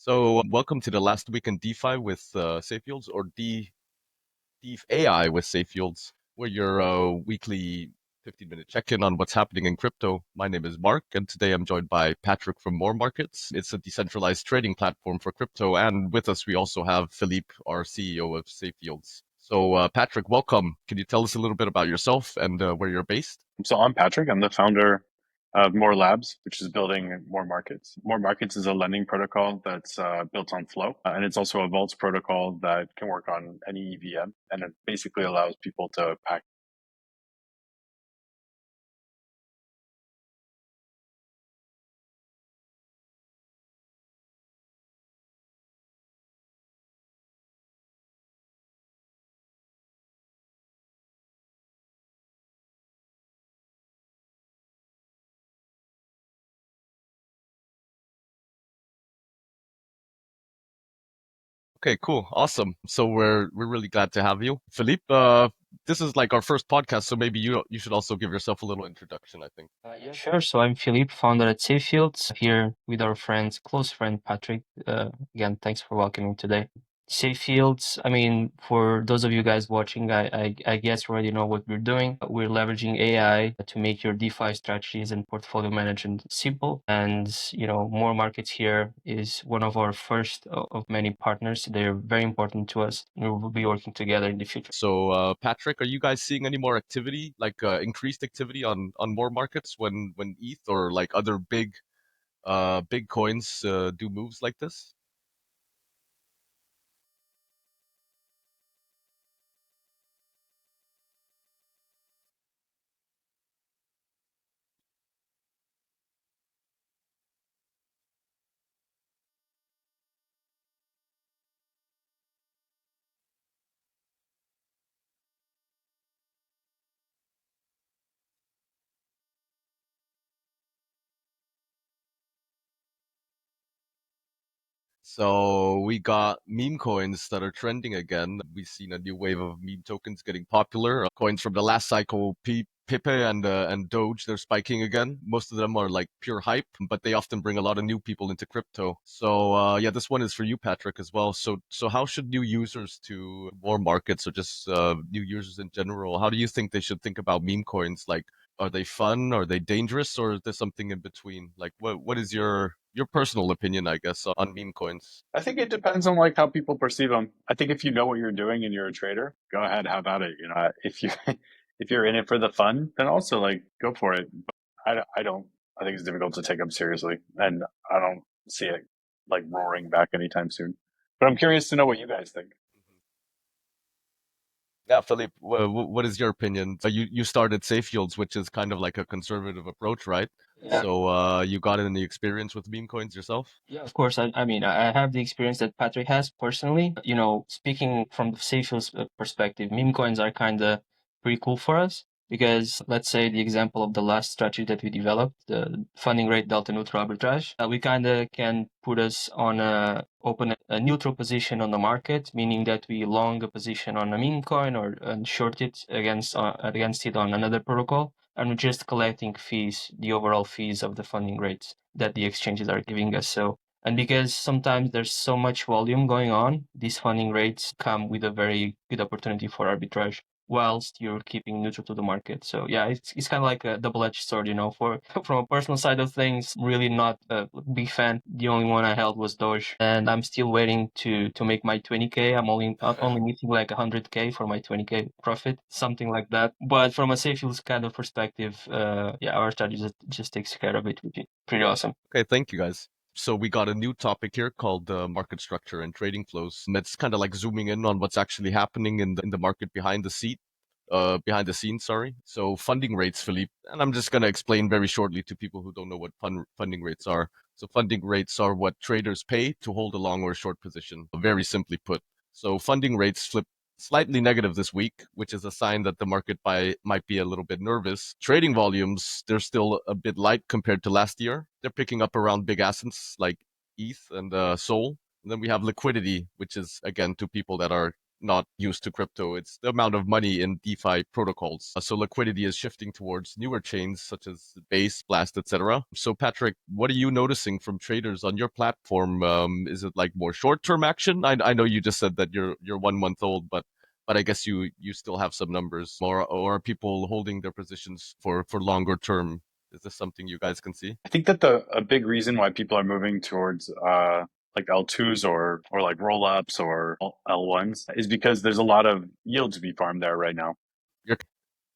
Welcome to the last week in DeFi with SafeYields or DefAI with SafeYields, where your weekly 15-minute check-in on what's happening in crypto. My name is Mark, and today I'm joined by Patrick from MoreMarkets. It's a decentralized trading platform for crypto, and with us we also have Filipe, our CEO of SafeYields. Patrick, welcome. Can you tell us a little bit about yourself and where you're based? So I'm Patrick. I'm the founder of MoreLabs, which is building MoreMarkets. MoreMarkets is a lending protocol that's built on Flow, and it's also a vaults protocol that can work on any EVM, and it basically allows people to pack. Okay, cool. Awesome. So we're really glad to have you. Philippe, this is like our first podcast, so maybe you should also give yourself a little introduction, I think. Yeah, sure. So I'm Philippe, founder at SafeYields, here with our close friend Patrick. Again, thanks for welcoming today. SafeYields, I mean, for those of you guys watching, I guess you already know what we're doing. We're leveraging AI to make your DeFi strategies and portfolio management simple. And, More Markets here is one of our first of many partners. They're very important to us. We will be working together in the future. So, Patrick, are you guys seeing any more activity, like increased activity on more markets when ETH or like other big coins do moves like this? So we got meme coins that are trending again. We've seen a new wave of meme tokens getting popular. Coins from the last cycle, Pipe and Doge, they're spiking again. Most of them are like pure hype, but they often bring a lot of new people into crypto. So this one is for you, Patrick, as well. So how should new users to more markets or just new users in general? How do you think they should think about meme coins? Like, are they fun? Are they dangerous? Or is there something in between? Like, what is your personal opinion, I guess, on meme coins? I think it depends on like how people perceive them. I think if you know what you're doing and you're a trader, go ahead, have at it. If you if you're in it for the fun, then also like go for it. But I don't. I think it's difficult to take them seriously, and I don't see it like roaring back anytime soon. But I'm curious to know what you guys think. Yeah, Philippe, what is your opinion? So you started SafeYields, which is kind of like a conservative approach, right? Yeah. So you got any experience with meme coins yourself? Yeah, of course. I mean, I have the experience that Patrick has personally. Speaking from the SafeYields perspective, meme coins are kind of pretty cool for us because let's say the example of the last strategy that we developed, the funding rate delta neutral arbitrage, we kind of can put us on open a neutral position on the market, meaning that we long a position on a meme coin or and short it against it on another protocol, and we're just collecting fees, the overall fees of the funding rates that the exchanges are giving us. And because sometimes there's so much volume going on, these funding rates come with a very good opportunity for arbitrage whilst you're keeping neutral to the market. So yeah, it's kind of like a double-edged sword, for from a personal side of things, really not a big fan. The only one I held was Doge, and I'm still waiting to make my 20K. I'm only missing like 100K for my 20K profit, something like that. But from a safe use kind of perspective, yeah, our strategy just takes care of it, which is pretty awesome. Okay, thank you guys. So we got a new topic here called market structure and trading flows. And it's kind of like zooming in on what's actually happening in the market behind the scenes, sorry. So funding rates, Philippe, and I'm just going to explain very shortly to people who don't know what funding rates are. So funding rates are what traders pay to hold a long or a short position, very simply put. So funding rates flip slightly negative this week, which is a sign that the might be a little bit nervous. Trading volumes, they're still a bit light compared to last year. They're picking up around big assets like ETH and Sol. And then we have liquidity, which is again to people that are not used to crypto. It's the amount of money in DeFi protocols. So liquidity is shifting towards newer chains such as Base, Blast, etc. So Patrick, what are you noticing from traders on your platform? Is it like more short-term action? I know you just said that you're 1 month old, but I guess you still have some numbers. Or are people holding their positions for longer term? Is this something you guys can see? I think that a big reason why people are moving towards like L2s or like roll ups or L1s is because there's a lot of yield to be farmed there right now. You're,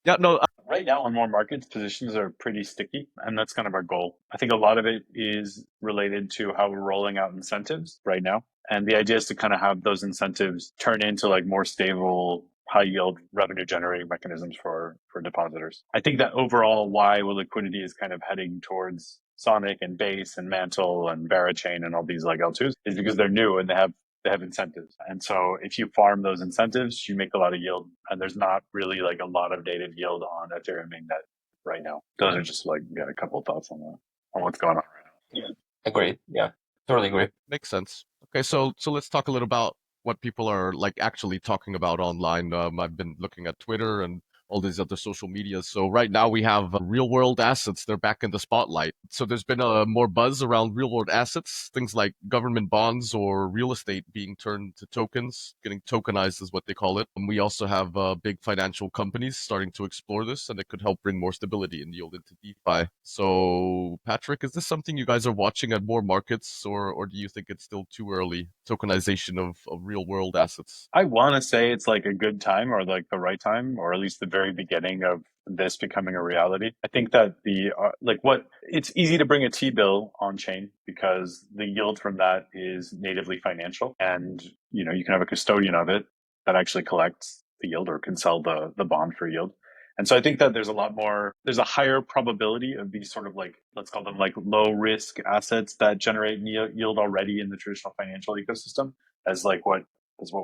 yeah, no, Right now on more markets, positions are pretty sticky, and that's kind of our goal. I think a lot of it is related to how we're rolling out incentives right now. And the idea is to kind of have those incentives turn into like more stable, high yield revenue generating mechanisms for depositors. I think that overall why liquidity is kind of heading towards Sonic and Base and Mantle and Barachain and all these like L2s is because they're new and they have incentives. And so if you farm those incentives, you make a lot of yield. And there's not really like a lot of dated yield on Ethereum mainnet right now. Those are just like a couple of thoughts on what's going on right now. Yeah, agreed. Yeah, totally agree. makes sense. Okay, so let's talk a little about what people are like actually talking about online. I've been looking at Twitter and all these other social medias. So right now we have real world assets. They're back in the spotlight. So there's been more buzz around real world assets, things like government bonds or real estate being turned to tokens, getting tokenized is what they call it. And we also have big financial companies starting to explore this, and it could help bring more stability and yield into DeFi. So Patrick, is this something you guys are watching at more markets, or do you think it's still too early? Tokenization of real world assets. I want to say it's like a good time or like the right time, or at least the very beginning of this becoming a reality. I think that it's easy to bring a T-bill on chain because the yield from that is natively financial, and you can have a custodian of it that actually collects the yield or can sell the bond for yield. And so I think that there's a higher probability of these sort of like, let's call them like low risk assets that generate yield already in the traditional financial ecosystem as like what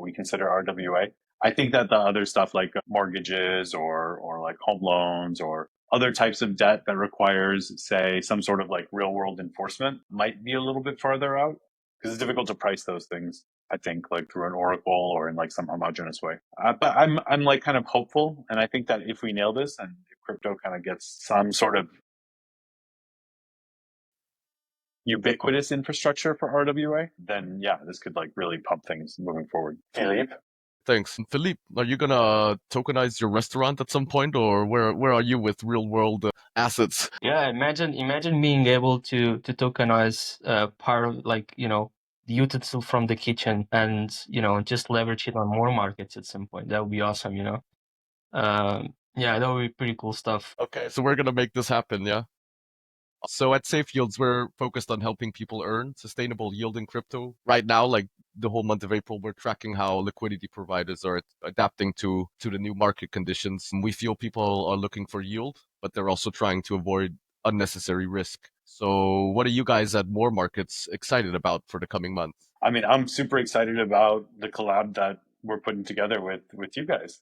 we consider RWA. I think that the other stuff like mortgages or like home loans or other types of debt that requires, say, some sort of like real world enforcement might be a little bit farther out because it's difficult to price those things. I think like through an oracle or in like some homogeneous way. But I'm like kind of hopeful, and I think that if we nail this and if crypto kind of gets some sort of ubiquitous infrastructure for RWA, then yeah, this could like really pump things moving forward. Filipe? Thanks. And Philippe, are you gonna tokenize your restaurant at some point, or where are you with real world assets? Yeah, imagine being able to tokenize part of like the utensil from the kitchen and just leverage it on more markets at some point. That would be awesome. Yeah, that would be pretty cool stuff. Okay, so we're gonna make this happen, yeah? So at SafeYields, we're focused on helping people earn sustainable yield in crypto. Right now, like the whole month of April, we're tracking how liquidity providers are adapting to the new market conditions. We feel people are looking for yield, but they're also trying to avoid unnecessary risk. So what are you guys at MoreMarkets excited about for the coming month? I mean, I'm super excited about the collab that we're putting together with you guys.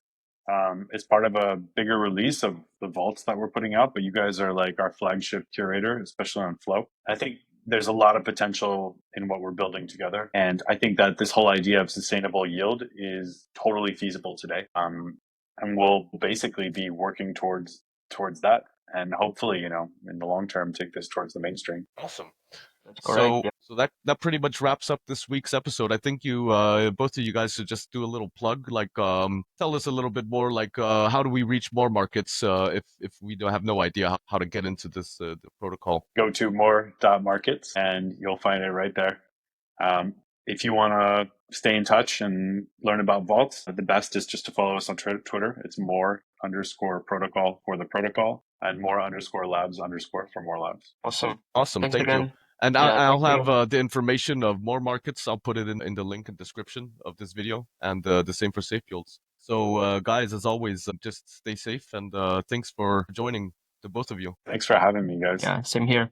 It's part of a bigger release of the vaults that we're putting out, but you guys are like our flagship curator, especially on Flow. I think there's a lot of potential in what we're building together. And I think that this whole idea of sustainable yield is totally feasible today. And we'll basically be working towards that. And hopefully, in the long term, take this towards the mainstream. Awesome. That's correct. Yeah. So that pretty much wraps up this week's episode. I think you both of you guys should just do a little plug, like tell us a little bit more, like how do we reach more markets if we don't have no idea how to get into this the protocol. Go to more.markets and you'll find it right there. If you want to stay in touch and learn about vaults, the best is just to follow us on Twitter. It's more_protocol for the protocol and more_labs_ for MoreLabs. Awesome. Awesome. Thanks Thank you. again. And Yeah, I'll thank you. have the information of more markets. I'll put it in the link and description of this video, and the same for SafeYields. So, guys, as always, just stay safe, and thanks for joining the both of you. Thanks for having me, guys. Yeah, same here.